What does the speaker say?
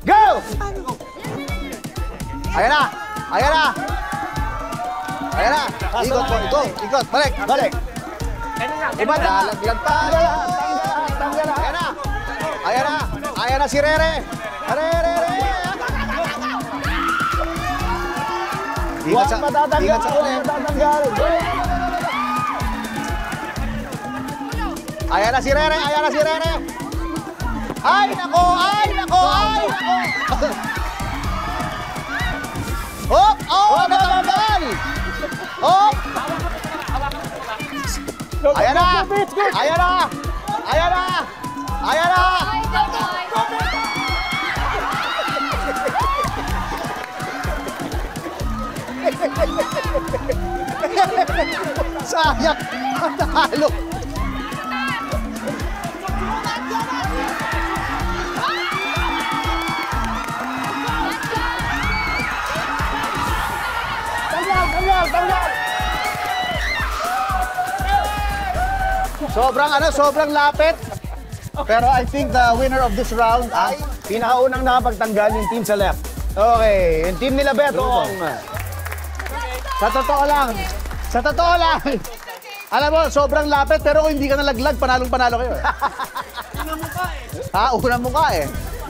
Go! Ayan na! Ayan na! Ayan na! Ikot po, ikot. Balik, balik. Ibanda! Laglag tayo! Tanggal. Ayan na! Ayan na! Ayan na si Rere! Rere! Ingat sa ulit. Ayan na si Rere! Ayan na si Rere! Ay, nako! Ay, nako! Ay, nako! Hop! Oh, natanggal! Hop! Ayan na! Ayan na! Ayan na! Ayan na! Sayang! Ang talo! Tanggal. Sobrang lapit. Pero I think the winner of this round ay Pinakaunang nakapagtanggal yung team sa left. okay, yung team nila Betong. Sa totoo lang. Alam mo, sobrang lapit pero kung hindi ka nalaglag, panalong-panalo kayo. Unang mukha eh. Ha, unang mukha eh.